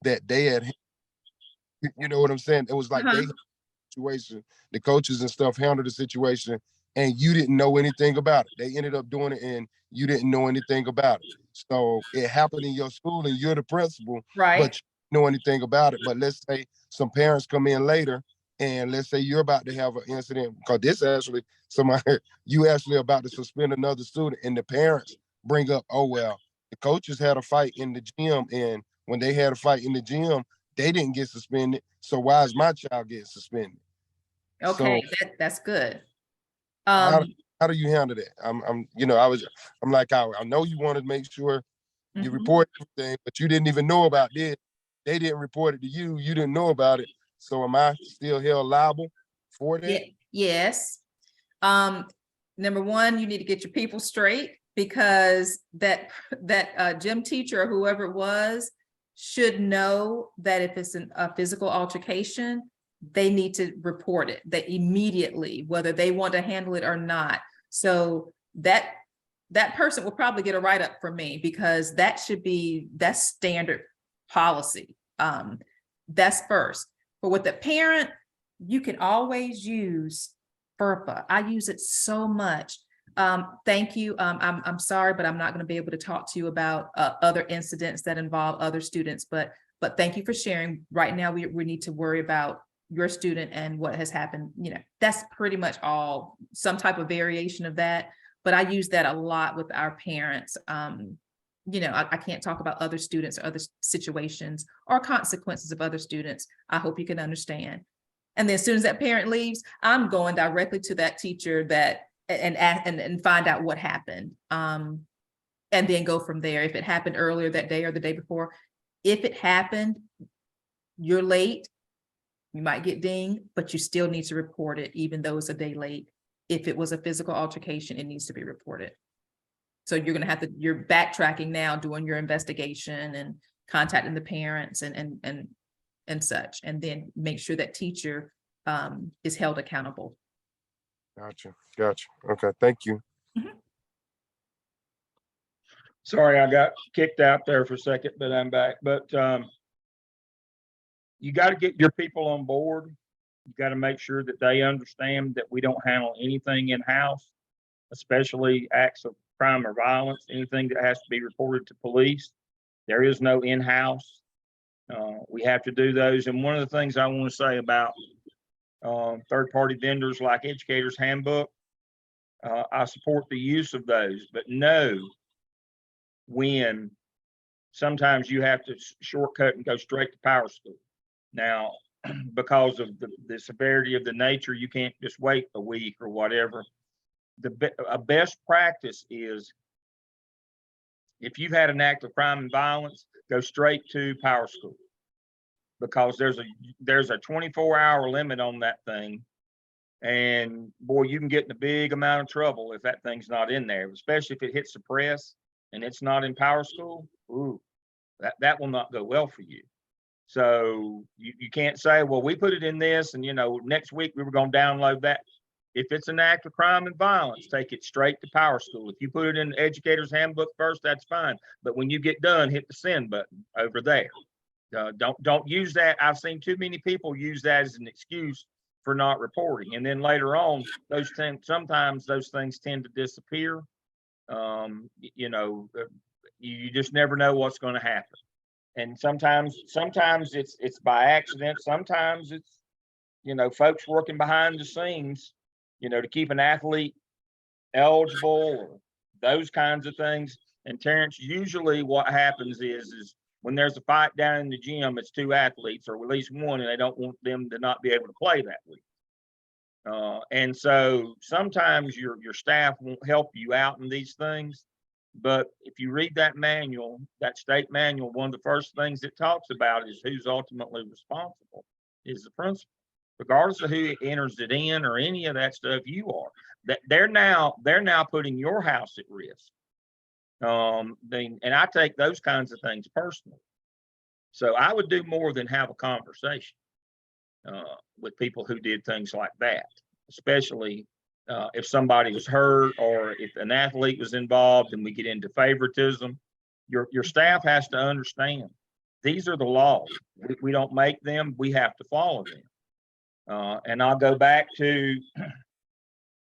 that they had, you know what I'm saying? It was like they had a situation, the coaches and stuff handled the situation, and you didn't know anything about it. They ended up doing it, and you didn't know anything about it. So it happened in your school, and you're the principal, Right. but you don't know anything about it. But let's say some parents come in later, and let's say you're about to have an incident, because this actually, somebody, you actually about to suspend another student, and the parents bring up, oh, well, the coaches had a fight in the gym, and when they had a fight in the gym, they didn't get suspended. So why is my child getting suspended? Okay, So that's good. how, how do you handle that? I'm like, I know you want to make sure you report everything, but you didn't even know about this. They didn't report it to you. You didn't know about it. So am I still held liable for that? Yes. Number one, you need to get your people straight, because that gym teacher or whoever it was should know that if it's a physical altercation, they need to report it, that immediately, whether they want to handle it or not. So that person will probably get a write-up from me, because that's standard policy. That's first. But with the parent, you can always use FERPA. I use it so much. Thank you. I'm sorry, but I'm not going to be able to talk to you about other incidents that involve other students, but thank you for sharing. Right now, we need to worry about your student and what has happened. That's pretty much all, some type of variation of that. But I use that a lot with our parents. I can't talk about other students or other situations or consequences of other students. I hope you can understand. And then as soon as that parent leaves, I'm going directly to that teacher and find out what happened. And then go from there. If it happened earlier that day or the day before, if it happened, you're late, you might get dinged, but you still need to report it, even though it's a day late. If it was a physical altercation, it needs to be reported. So you're backtracking now, doing your investigation and contacting the parents and such, and then make sure that teacher is held accountable. Gotcha. Okay, thank you. Sorry, I got kicked out there for a second, but I'm back. But you got to get your people on board. You got to make sure that they understand that we don't handle anything in-house, especially acts of crime or violence, anything that has to be reported to police. There is no in-house. We have to do those. And one of the things I want to say about third-party vendors like Educators Handbook, I support the use of those, but know when sometimes you have to shortcut and go straight to Power School. Now, because of the severity of the nature, you can't just wait a week or whatever. A best practice is, if you've had an act of crime and violence, go straight to Power School, because there's a 24-hour limit on that thing. And boy, you can get in a big amount of trouble if that thing's not in there, especially if it hits the press and it's not in Power School. Ooh, that will not go well for you. So you can't say, well, we put it in this, and next week we were going to download that. If it's an act of crime and violence, take it straight to Power School. If you put it in the Educator's Handbook first, that's fine. But when you get done, hit the send button over there. Don't use that. I've seen too many people use that as an excuse for not reporting, and then later on, sometimes those things tend to disappear. You just never know what's going to happen. And sometimes it's by accident. Sometimes it's, folks working behind the scenes, to keep an athlete eligible or those kinds of things. And Terrence, usually what happens is when there's a fight down in the gym, it's two athletes or at least one, and they don't want them to not be able to play that week. And so sometimes your staff won't help you out in these things. But if you read that manual, that state manual, one of the first things it talks about is who's ultimately responsible is the principal. Regardless of who enters it in or any of that stuff, you are. That they're now putting your house at risk. And I take those kinds of things personally. So I would do more than have a conversation with people who did things like that, especially if somebody was hurt or if an athlete was involved and we get into favoritism. Your staff has to understand These are the laws. We don't make them, we have to follow them. And I'll go back to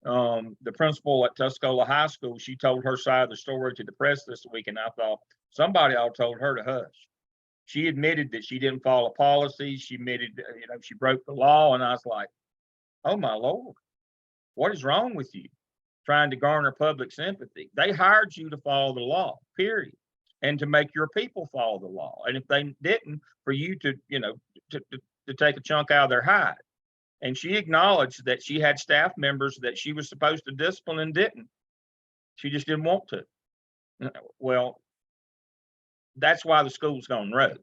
the principal at Tuscola High School. She told her side of the story to the press this week, and I thought somebody all told her to hush. She admitted that she didn't follow policies. She admitted, she broke the law, and I was like, oh my Lord, what is wrong with you? Trying to garner public sympathy. They hired you to follow the law, period, and to make your people follow the law. And if they didn't, for you to, to take a chunk out of their hide. And she acknowledged that she had staff members that she was supposed to discipline and didn't. She just didn't want to. Well, that's why the school's gone rogue.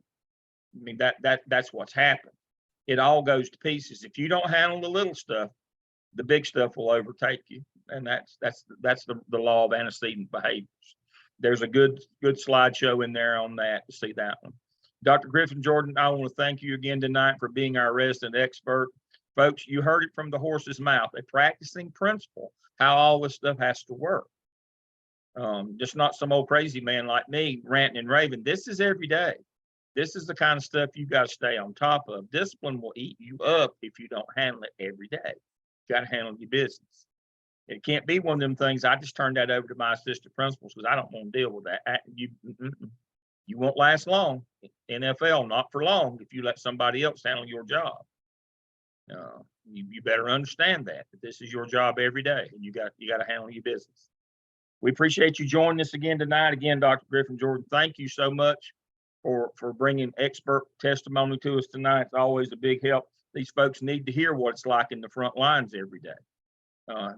I mean, that's what's happened. It all goes to pieces. If you don't handle the little stuff, the big stuff will overtake you. And that's the law of antecedent behaviors. There's a good slideshow in there on that to see that one. Dr. Griffin Jordan, I want to thank you again tonight for being our resident expert. Folks, you heard it from the horse's mouth, a practicing principal, how all this stuff has to work. Just not some old crazy man like me ranting and raving. This is every day. This is the kind of stuff you got to stay on top of. Discipline will eat you up if you don't handle it every day. You got to handle your business. It can't be one of them things. I just turned that over to my assistant principals because I don't want to deal with that. You won't last long. NFL, not for long if you let somebody else handle your job. You better understand that this is your job every day, and you got to handle your business. We appreciate you joining us again tonight. Again, Dr. Griffin Jordan, thank you so much for bringing expert testimony to us tonight. It's always a big help. These folks need to hear what it's like in the front lines every day.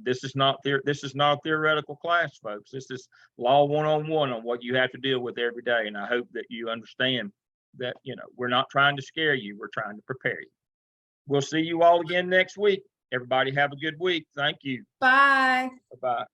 This is not a theoretical class, folks. This is law 101 on what you have to deal with every day. And I hope that you understand that, we're not trying to scare you. We're trying to prepare you. We'll see you all again next week. Everybody have a good week. Thank you. Bye. Bye-bye.